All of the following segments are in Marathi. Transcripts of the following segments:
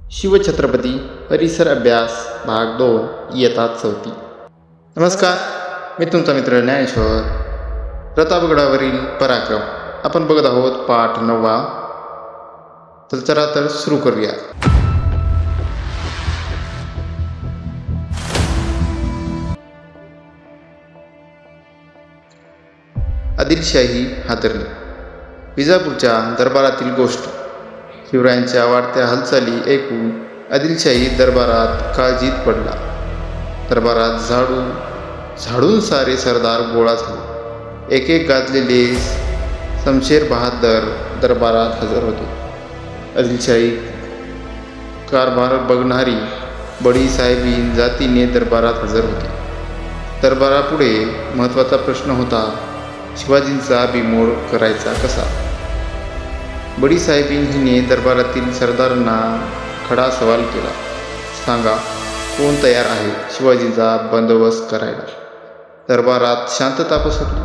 शिवछत्रपती परिसर अभ्यास भाग 2 इयत्ता 4. नमस्कार, मी तुमचा मित्र ज्ञानेश्वर. प्रतापगडावरील पराक्रम आपण बघत आहोत पाठ 9. तर चला तर सुरू करूया. आदिलशाही हादरली. विजापूरच्या दरबारातील गोष्ट. शिवरायांच्या वाढत्या हालचाली ऐकून आदिलशाही दरबारात काळजीत पडला. दरबारात झाडून सारे सरदार गोळा झाले. एक एक गाजलेले शमशेर बहादर दरबारात हजर होते. आदिलशाही कारभार बघणारी बडी साहेबीन जातीने दरबारात हजर होते. दरबारापुढे महत्त्वाचा प्रश्न होता, शिवाजींचा बिमोड करायचा कसा. बडी साहेबीन हिने दरबारातील सरदारांना खडा सवाल केला. सांगा, कोण तयार आहे शिवाजींचा बंदोबस्त करायला. दरबारात शांतता पसरली.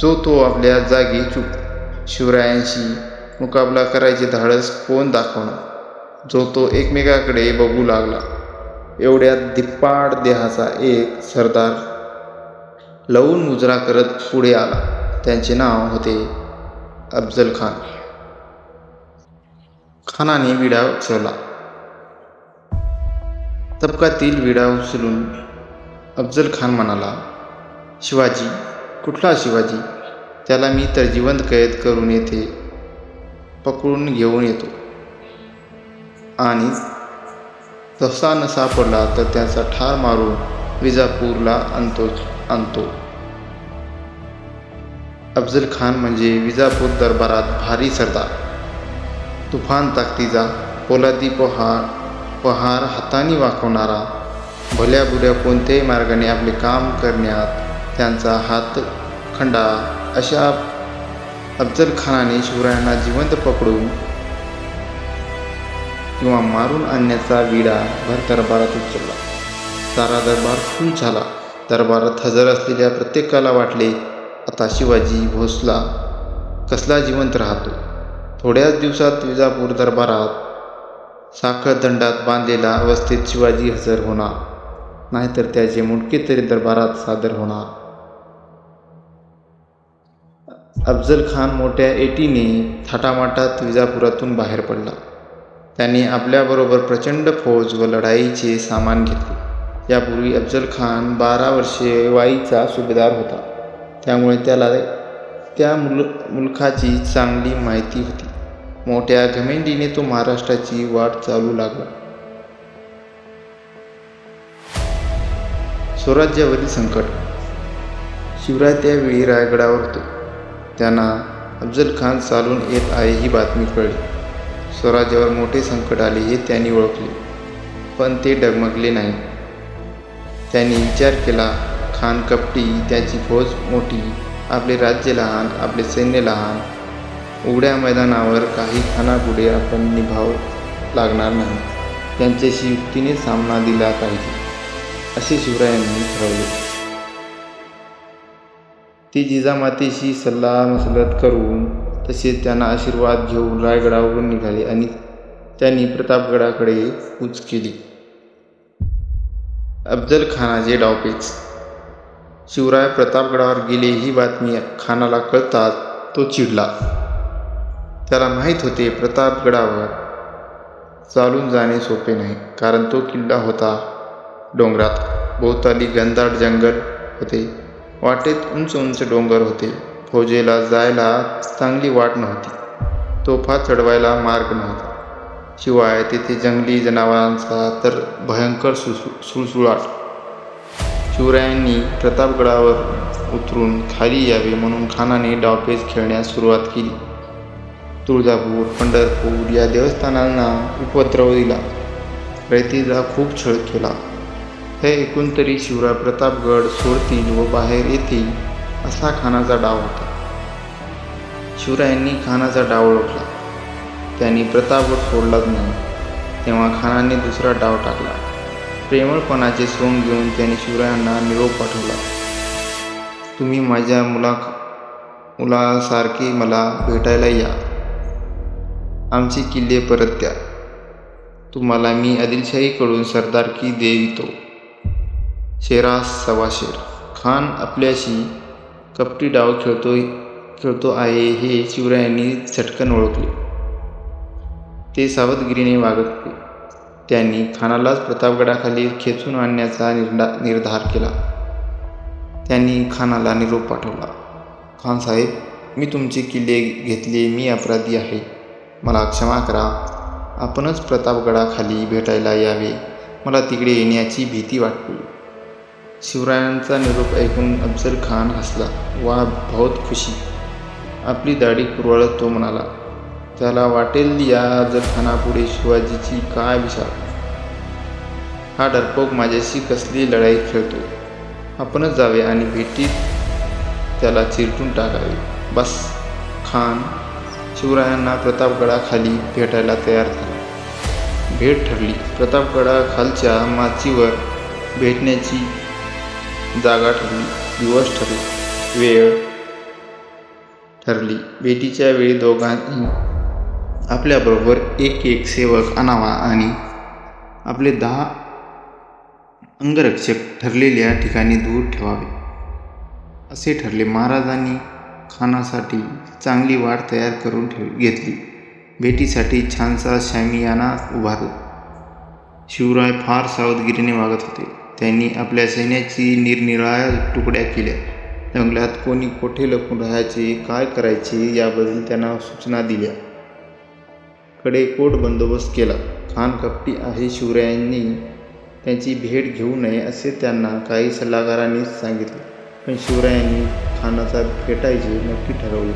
जो तो आपल्या जागी चूप. शिवरायांशी मुकाबला करायचे धाडस कोण दाखवणार. जो तो एकमेकाकडे बघू लागला. एवढ्यात धिप्पाड देहाचा एक सरदार लवून मुजरा करत पुढे आला. त्यांचे नाव होते अफजल खान. खानाने विडा उचलला. तबकातील विडा उचलून अफजल खान म्हणाला, शिवाजी? कुठला शिवाजी? त्याला मी तर जिवंत कैद करून येथे पकडून घेऊन येतो आणि तसा न सापडला तर त्याचा ठार मारून विजापूरला आणतो. अफजल खान म्हणजे विजापूर दरबारात भारी सरदार. तुफान ताकदीचा, पोलादी पहार हाताने वाकवणारा, भल्या बुऱ्या कोणत्याही मार्गाने आपले काम करण्यात त्यांचा हात खंडा. अशा अफजल खानाने शिवरायांना जिवंत पकडून किंवा मारून आणण्याचा विडा भर दरबारात उचलला. सारा दरबार खुश झाला. दरबारात हजर असलेल्या प्रत्येकाला वाटले, आता शिवाजी भोसला कसला जिवंत राहतो. थोड्याच दिवसात विजापूर दरबारात साखळदंडात बांधलेला अवस्थेत शिवाजी हजर होणार, नाहीतर त्याचे मुंडके तरी दरबारात सादर होणार. अफजल खान मोठ्या एटीने थाटामाटात विजापुरातून बाहेर पडला. त्याने आपल्याबरोबर प्रचंड फौज व लढाईचे सामान घेतले. यापूर्वी अफजल खान 12 वर्षे वाईचा सुभेदार होता. त्यामुळे त्याला त्या मुलखाची चांगली माहिती होती. मोठ्या घमेंडीने तो महाराष्ट्राची वाट चालू लागला. स्वराज्यावरील संकट. शिवराय त्यावेळी रायगडावर होते. त्यांना अफजल खान चालून येत आहे ही बातमी कळली. स्वराज्यावर मोठे संकट आले हे त्यांनी ओळखले, पण ते डगमगले नाही. त्यांनी विचार केला, खान कपटी, त्याची फौज मोठी, आपले राज्य लहान, आपले सैन्य लहान. उघड्या मैदानावर काही खानापुढे आपण निभाव लागणार नाही. त्यांच्याशी युक्तीने सामना दिला पाहिजे, असे शिवरायांनी ठरवले. ते जिजामातेशी सल्लामसलत करून तसेच त्यांना आशीर्वाद घेऊन रायगडावरून निघाले आणि त्यांनी प्रतापगडाकडे कूच केली. अफजल खानाचे डावपेच. शिवराय प्रतापगडावर गेले ही बातमी खानाला कळताच तो चिडला. त्याला माहीत होते प्रतापगडावर चालून जाणे सोपे नाही, कारण तो किल्ला होता डोंगरात. भोवताली घनदाट जंगल होते. वाटेत उंच उंच डोंगर होते. फौजेला जायला चांगली वाट नव्हती. तोफा चढवायला मार्ग नव्हता. शिवाय तेथे जंगली जनावरांचा तर भयंकर सुळसुळाट. शिवरायांनी प्रतापगडावर उतरून खाली यावे म्हणून खानाने डावपेच खेळण्यास सुरुवात केली. तुळजापूर, पंढरपूर या देवस्थानांना उपद्रव दिला. रयतेचा खूप छळ केला. हे ऐकून तरी शिवराय प्रतापगड सोडतील व बाहेर येतील असा खानाचा डाव होता. शिवरायांनी खानाचा डाव ओळखला. त्यांनी प्रतापगड सोडलाच नाही. तेव्हा खानाने दुसरा डाव टाकला. प्रेमळपणाचे सोंग घेऊन त्याने शिवरायांना निरोप पाठवला. तुम्ही माझ्या मुलासारखे मला भेटायला या. आमचे किल्ले परत द्या. तुम्हाला मी आदिलशाहीकडून सरदारकी देवितो. शेरा सवा शेर. खान आपल्याशी कपटी डाव खेळतो आहे हे शिवरायांनी झटकन ओळखले. ते सावधगिरीने वागत होते. त्यांनी खानालाच प्रतापगडाखाली खेचून आणण्याचा निर्धार केला. त्यांनी खानाला निरोप पाठवला. खान साहेब, मी तुमचे किल्ले घेतले, मी अपराधी आहे, मला क्षमा करा. आपणच प्रतापगडाखाली भेटायला यावे, मला तिकडे येण्याची भीती वाटते. शिवरायांचा निरोप ऐकून अफजल खान हसला. वा, बहुत खुशी. आपली दाढी कुरवाळत तो म्हणाला, त्याला वाटेल या अफजलखानापुढे शिवाजीची काय विशाल. हा डरपोक माझ्याशी कसली लढाई खेळतो. आपणच जावे आणि भेटीत त्याला चिरटून टाकावे. बस. खान शिवरायांना प्रतापगडाखाली भेटायला तयार झाला. भेट ठरली. प्रतापगडाखालच्या माचीवर भेटण्याची जागा ठरली, दिवस ठरला, वेळ ठरली. भेटीच्या वेळी दोघांनी आपल्याबरोबर एक सेवक आणावा आणि आपले 10 अंगरक्षक ठरलेल्या ठिकाणी दूर ठेवावे, असे ठरले. महाराजांनी खानासाठी चांगली वाट तयार करून घेतली. भेटीसाठी छानसा शामियाना उभारला. शिवराय फार सावधगिरीने वागत होते. त्यांनी आपल्या सैन्याची निरनिराळ्या तुकड्या केल्या. जंगलात कोणी कोठे लपून राहायचे, काय करायचे याबद्दल त्यांना सूचना दिल्या. कडेकोट बंदोबस्त केला. खान कपटी आहे, शिवरायांनी त्यांची भेट घेऊ नये असे त्यांना काही सल्लागारांनी सांगितले. पण शिवरायांनी खानाचा भेटायचे नक्की ठरवले.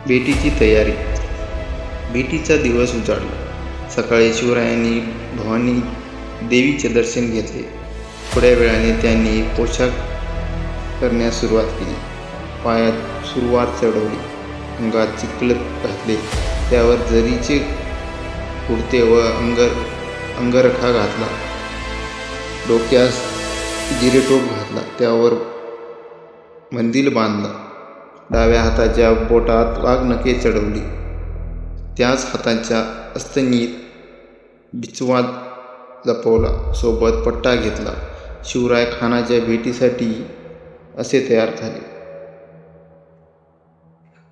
भेटीची तयारी. भेटीचा दिवस उजाडला. सकाळी शिवरायांनी भवानी देवीचे दर्शन घेतले. थोड्या वेळाने त्यांनी पोशाख करण्यास सुरुवात केली. पायात सुरवार चढवली, अंगात चिखलत घातले, त्यावर जरीचे कुर्ते व अंगरखा घातला, डोक्यास जिरेटोप घातला, त्यावर मंदिल बांधला. डाव्या हाताच्या बोटात वाघनखे चढवली. त्याच हाताच्या अस्तनीत बिचवा लपवला, सोबत पट्टा घेतला. शिवराय खानाच्या भेटीसाठी असे तयार झाले.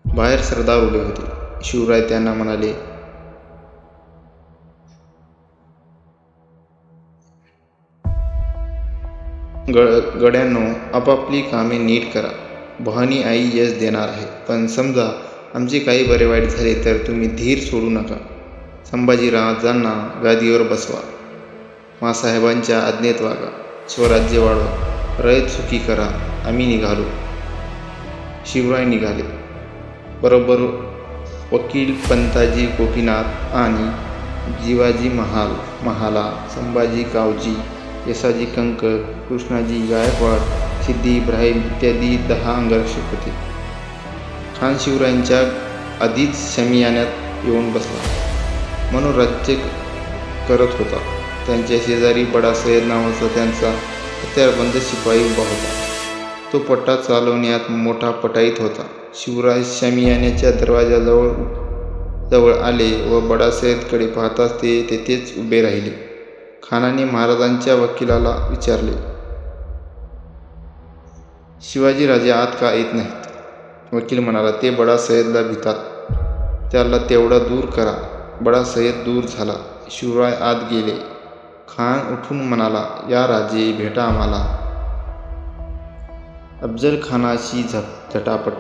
बाहेर सरदार उभे होते. शिवराय त्यांना म्हणाले, गड्यांनो, आपापली कामे नीट करा. भवानी आई यश देणार आहे. पण समजा आमचे काही बरे वाईट झाले तर तुम्ही धीर सोडू नका. संभाजीराजांना गादीवर बसवा. मासाहेबांच्या आज्ञेत वागा. स्वराज्य वाढवा. रयत सुखी करा. आम्ही निघालो. शिवराय निघाले. बरोबर वकील पंताजी गोपीनाथ आणि जिवाजी महाला, संभाजी कावजी, यसाजी कंक, कृष्णाजी गायकवाड, सिद्धी इब्राहिम इत्यादी 10 अंगरक्षक होते. खान शिवरायांच्या आधीच शमियान्यात येऊन बसला. मनोराज्य करत होता. त्यांच्या शेजारी बडा सय्यद नावाचा त्यांचा हत्यारबंद शिपाई उभा होता. तो पट्टा चालवण्यात मोठा पटाईत होता. शिवराय शमियान्याच्या दरवाजाजवळ आले व बडा सय्यदकडे पाहताच ते तेथेच उभे राहिले. खानाने महाराजांच्या वकिलाला विचारले, शिवाजीराजे आत का येत नाहीत? वकील म्हणाला, ते बडा सय्यदला भितात, त्याला तेवढा दूर करा. बडा सय्यद दूर झाला. शिवराय आत गेले. खान उठून म्हणाला, या राजे, भेटा आम्हाला. अफजल खानाशी झटापट.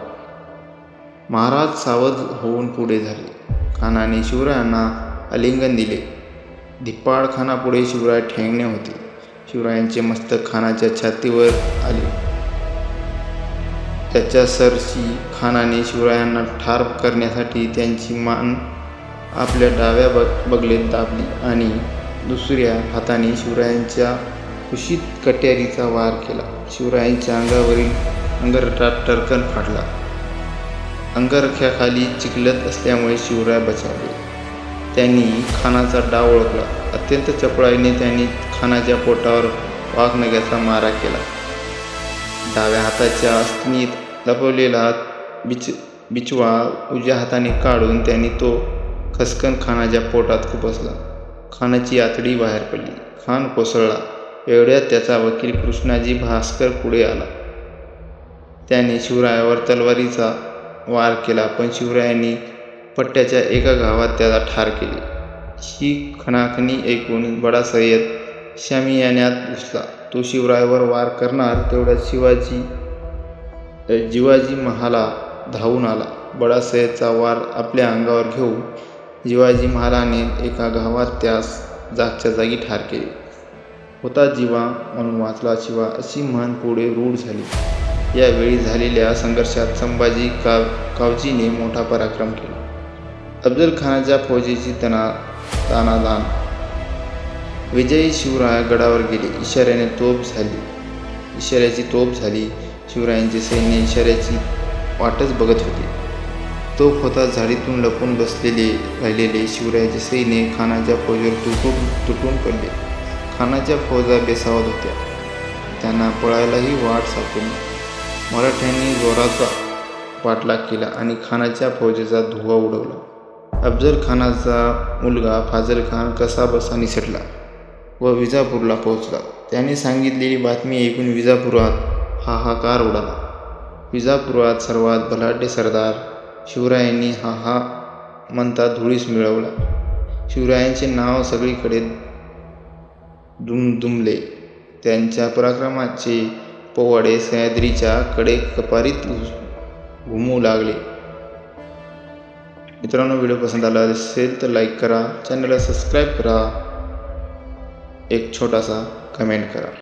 महाराज सावध होऊन पुढे झाले. खानाने शिवरायांना आलिंगन दिले. धिप्पाड खानापुढे शिवराय ठेंगणे होते. शिवरायांचे मस्तक खानाच्या छातीवर आले. त्याच्या सरशी खानाने शिवरायांना ठार करण्यासाठी त्यांची मान आपल्या डाव्या बगलेत दाबली आणि दुसऱ्या हाताने शिवरायांच्या कुशीत कट्यारीचा वार केला. शिवरायांच्या अंगावरील अंगरखा टरकन फाडला. अंगरख्याखाली चिखलत असल्यामुळे शिवराय बचावले. त्यांनी खानाचा डाव ओळखला. अत्यंत चपळाईने त्यांनी खानाच्या पोटावर वाघनख्याचा मारा केला. डाव्या हाताच्या अस्तनीत लपवलेला बिचवा उजव्या हाताने काढून त्यांनी तो खसकन खानाच्या पोटात खुपसला. खानाची आतडी बाहेर पडली. खान कोसळला. एवढ्यात त्याचा वकील कृष्णाजी भास्कर पुढे आला. त्याने शिवरायावर तलवारीचा वार केला, पण शिवरायांनी पट्ट्याच्या एका घावात त्याला ठार केले. ही खणाखणी ऐकून बडा सय्यद शामियान्यात घुसला. तो शिवरायावर वार करणार तेवढ्यात जिवाजी महाला धावून आला. बडा सय्यदचा वार आपल्या अंगावर घेऊन जिवाजी महालाने एका घावात त्यास जागच्या जागी ठार केले. होता जीवा म्हणून वाचला शिवा, अशी म्हण पुढे रूढ झाली. यावेळी झालेल्या संघर्षात संभाजी कावजीने मोठा पराक्रम केला. अफजल खानाच्या फौजेची तानादान. विजयी शिवराय गडावर गेले. इशाऱ्याची तोफ झाली. शिवरायांचे सैन्य इशाऱ्याची वाटच बघत होते. तोफ होता झाडीतून लपून राहिलेले शिवरायाचे सैन्य खानाच्या फौजेवर तुटून पडले. खानाच्या फौजा बेसावत होत्या. त्यांना पळायलाही वाट सापडली. मराठ्यांनी जोराचा पाठलाग केला आणि खानाच्या फौजेचा धुव्वा उडवला. अफजल खानाचा मुलगा फाझल खान कसाबसा निसटला व विजापूरला पोहोचला. त्याने सांगितलेली बातमी ऐकून विजापुरात हाहाकार उडाला. विजापुरात सर्वात बलाढ्य सरदार शिवरायांनी हा म्हणता धुळीस मिळवला. शिवरायांचे नाव सगळीकडे दुमदुमले. त्यांच्या पराक्रमाचे पोवाडे सह्याद्रीच्या कडेकपारीत घुमू लागले. मित्रांनो, व्हिडिओ पसंत आला असेल तर लाईक करा, चॅनलला सबस्क्राईब करा, एक छोटासा कमेंट करा.